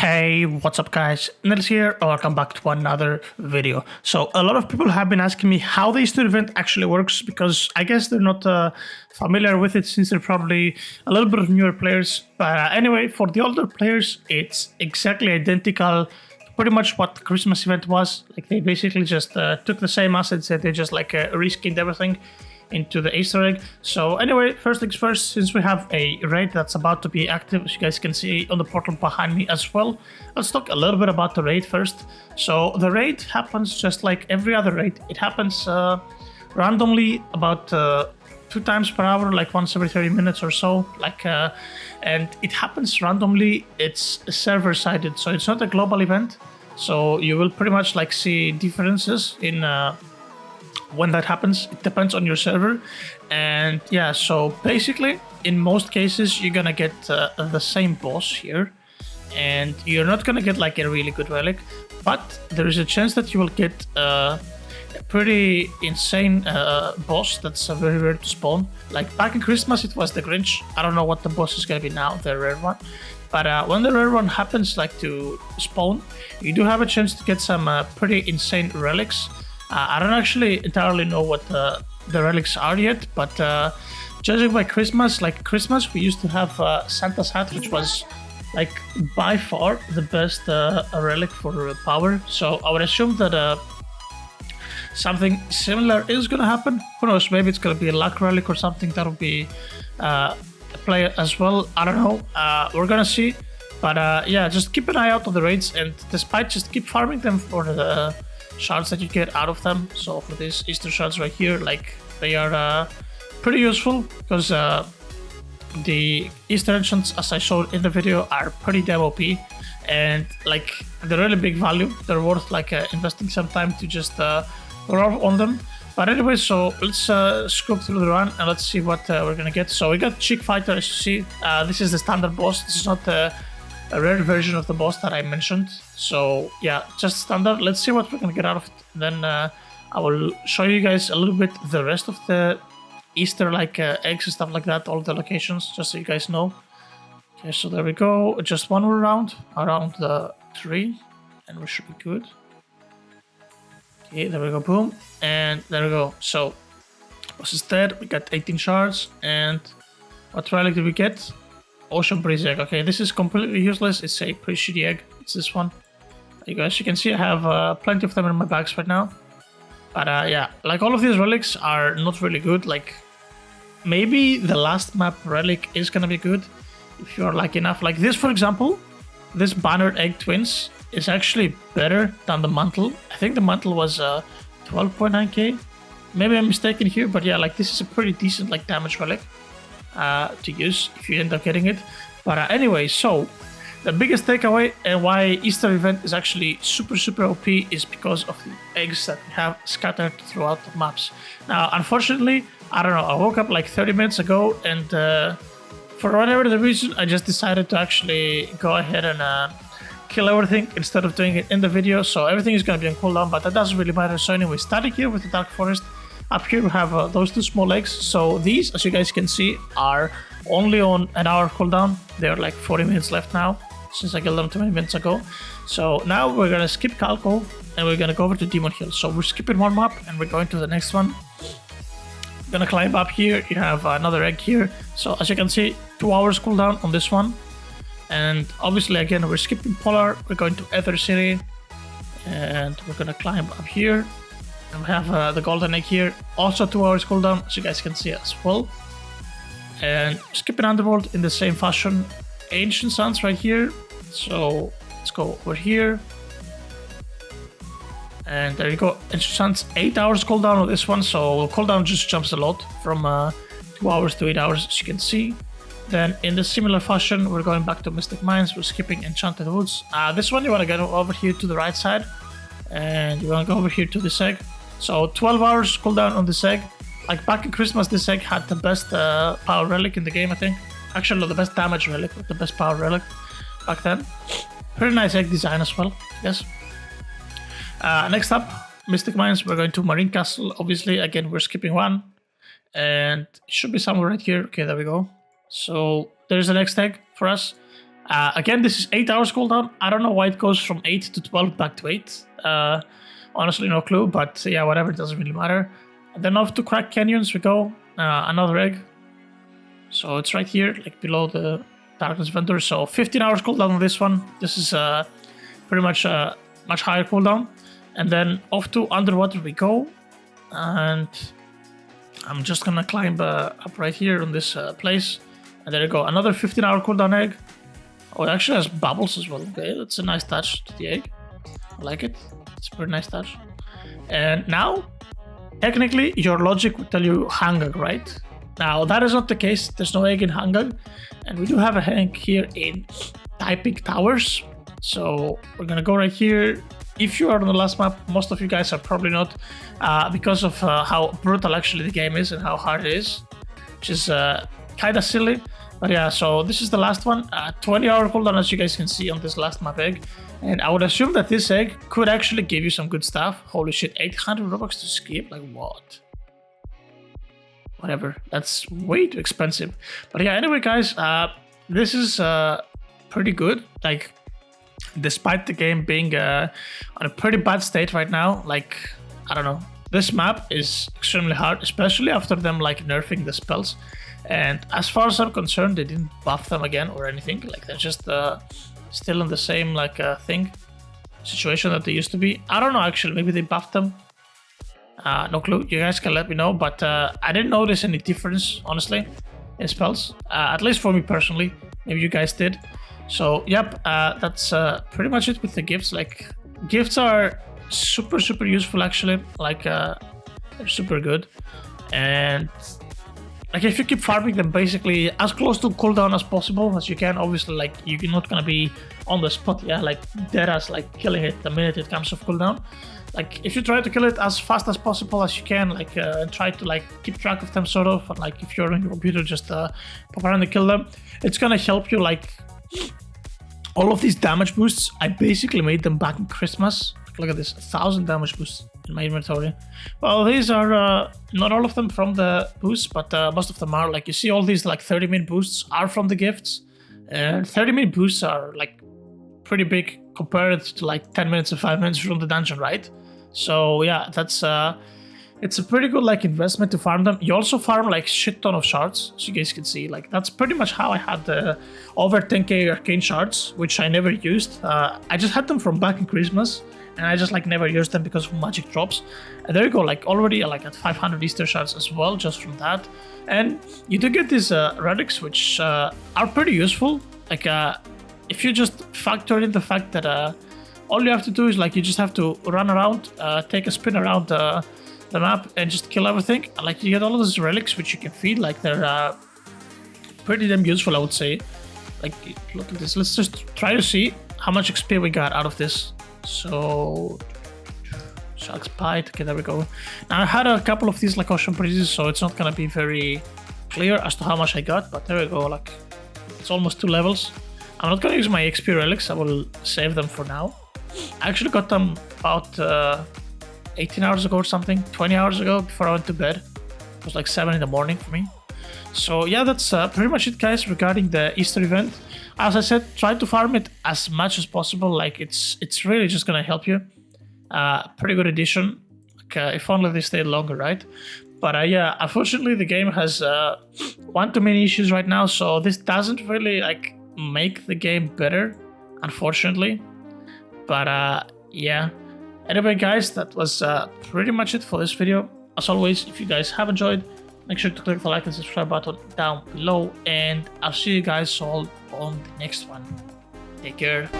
Hey, what's up guys? Nils here, welcome back to another video. So a lot of people have been asking me how the Easter event actually works because I guess they're not familiar with it since they're probably a little bit of newer players. But anyway, for the older players, it's exactly identical to pretty much what the Christmas event was. Like they basically just took the same assets and they just like reskinned everything into the Easter egg. So anyway, first things first, since we have a raid that's about to be active, as you guys can see on the portal behind me as well, let's talk a little bit about the raid first. So the raid happens just like every other raid. It happens randomly about 2 times per hour, like once every 30 minutes or so, and it happens randomly. It's server sided, so it's not a global event, so you will pretty much like see differences in when that happens. It depends on your server. And yeah, so basically in most cases you're gonna get the same boss here, and you're not gonna get like a really good relic, but there is a chance that you will get a pretty insane boss that's very rare to spawn. Like back in Christmas it was the Grinch. I don't know what the boss is gonna be now, the rare one. But when the rare one happens like to spawn, you do have a chance to get some pretty insane relics. I don't actually entirely know what the relics are yet, but judging by Christmas, we used to have Santa's hat, which was like by far the best relic for power. So I would assume that something similar is gonna happen. Who knows? Maybe it's gonna be a luck relic or something that will be a play as well. I don't know. We're gonna see. But yeah, just keep an eye out on the raids, and despite just keep farming them for the shards that you get out of them. So for these Easter shards right here, like they are pretty useful because the Easter enchants, as I showed in the video, are pretty damn OP, and like they're really big value. They're worth like investing some time to just roll on them. But anyway, so let's scoop through the run and let's see what we're gonna get. So we got Chick Fighter, as you see. This is the standard boss. This is not a rare version of the boss that I mentioned. So yeah, just standard. Let's see what we're gonna get out of it. Then I will show you guys a little bit the rest of the Easter like eggs and stuff like that, all the locations, just so you guys know. Okay, so there we go. Just one more round around the tree and we should be good. Okay, there we go, boom, and there we go. So boss is dead. We got 18 shards, and what relic did we get? Ocean Breeze egg. Okay, this is completely useless. It's a pretty shitty egg. It's this one. You guys, you can see I have plenty of them in my bags right now. But yeah, like all of these relics are not really good. Like maybe the last map relic is gonna be good if you are lucky enough. Like this, for example, this Banner Egg Twins is actually better than the mantle. I think the mantle was 12.9k. Maybe I'm mistaken here, but yeah, like this is a pretty decent like damage relic to use if you end up getting it. But anyway, so the biggest takeaway and why Easter event is actually super OP is because of the eggs that we have scattered throughout the maps. Now, unfortunately, I don't know, I woke up like 30 minutes ago, and for whatever the reason, I just decided to actually go ahead and kill everything instead of doing it in the video. So everything is going to be on cooldown, but that doesn't really matter. So anyway, starting here with the Dark Forest. Up here we have those 2 small eggs. So these, as you guys can see, are only on an hour cooldown. They're like 40 minutes left now, since I killed them 20 minutes ago. So now we're gonna skip Calco and we're gonna go over to Demon Hill. So we're skipping one map and we're going to the next one. Gonna climb up here. You have another egg here. So as you can see, 2 hours cooldown on this one. And obviously again we're skipping Polar. We're going to Ether City and we're gonna climb up here. And we have the golden egg here, also 2 hours cooldown, as you guys can see as well. And skipping Underworld in the same fashion. Ancient Sands right here. So let's go over here. And there you go. Ancient Sands, 8 hours cooldown on this one. So cooldown just jumps a lot from 2 hours to 8 hours, as you can see. Then in the similar fashion, we're going back to Mystic Mines. We're skipping Enchanted Woods. This one you want to go over here to the right side. And you want to go over here to this egg. So 12 hours cooldown on this egg. Like back in Christmas, this egg had the best power relic in the game, I think. Actually, not the best damage relic, but the best power relic back then. Pretty nice egg design as well, yes. Next up, Mystic Mines. We're going to Marine Castle. Obviously, again, we're skipping one. And it should be somewhere right here. Okay, there we go. So there's the next egg for us. Again, this is 8 hours cooldown. I don't know why it goes from 8 to 12 back to 8. Honestly, no clue, but yeah, whatever, it doesn't really matter. And then off to Crack Canyons we go. Another egg. So it's right here, like below the Darkness Vendor. So 15 hours cooldown on this one. This is pretty much much higher cooldown. And then off to Underwater we go. And I'm just gonna climb up right here on this place. And there you go, another 15-hour cooldown egg. Oh, it actually has bubbles as well. Okay, that's a nice touch to the egg. I like it. It's a pretty nice touch. And now, technically, your logic would tell you Hangag, right? Now, that is not the case. There's no egg in Hangag. And we do have a egg here in Typing Towers. So we're gonna go right here. If you are on the last map, most of you guys are probably not, because of how brutal actually the game is and how hard it is, which is kind of silly. But yeah, so this is the last one. 20-hour cooldown, as you guys can see on this last map egg. And I would assume that this egg could actually give you some good stuff. Holy shit, 800 Robux to skip? Like what? Whatever, that's way too expensive. But yeah, anyway guys, this is pretty good. Like, despite the game being on a pretty bad state right now, like, I don't know, this map is extremely hard, especially after them like nerfing the spells. And as far as I'm concerned, they didn't buff them again or anything. Like, they're just still in the same like situation that they used to be. I don't know, actually, maybe they buffed them. No clue, you guys can let me know, but I didn't notice any difference, honestly, in spells, at least for me personally. Maybe you guys did. So yep, that's pretty much it with the gifts. Like, gifts are super useful actually. Like, they're super good. And like, if you keep farming them basically as close to cooldown as possible as you can, obviously, like, you're not gonna be on the spot, yeah, like deadass, like killing it the minute it comes off cooldown. Like, if you try to kill it as fast as possible as you can, like, and try to like keep track of them sort of, and like if you're on your computer, just pop around and kill them, it's gonna help you. Like, all of these damage boosts, I basically made them back in Christmas. Look at this, 1,000 damage boosts in my inventory. Well, these are not all of them from the boosts, but most of them are. Like, you see all these like 30-minute boosts are from the gifts. And 30-minute boosts are like pretty big compared to like 10 minutes and 5 minutes from the dungeon, right? So yeah, that's it's a pretty good like investment to farm them. You also farm like shit ton of shards, as you guys can see. Like, that's pretty much how I had the over 10k arcane shards, which I never used. I just had them from back in Christmas, and I just like never used them because of magic drops. And there you go, like already like at 500 Easter shards as well, just from that. And you do get these relics, which are pretty useful. Like, if you just factor in the fact that all you have to do is like, you just have to run around, take a spin around the map and just kill everything. Like, you get all of those relics which you can feed. Like, they're pretty damn useful, I would say. Like, look at this. Let's just try to see how much XP we got out of this. So, Shark's Bite. Okay, there we go. Now, I had a couple of these like ocean breezes, so it's not gonna be very clear as to how much I got, but there we go. Like, it's almost 2 levels. I'm not gonna use my XP relics. I will save them for now. I actually got them about 18 hours ago or something, 20 hours ago, before I went to bed. It was like 7 in the morning for me. So yeah, that's pretty much it, guys, regarding the Easter event. As I said, try to farm it as much as possible. Like, it's really just gonna help you. Pretty good addition. Like, if only they stayed longer, right? But yeah, unfortunately the game has one too many issues right now, so this doesn't really like make the game better, unfortunately. But yeah. Anyway, guys, that was pretty much it for this video. As always, if you guys have enjoyed, make sure to click the like and subscribe button down below, and I'll see you guys all on the next one. Take care.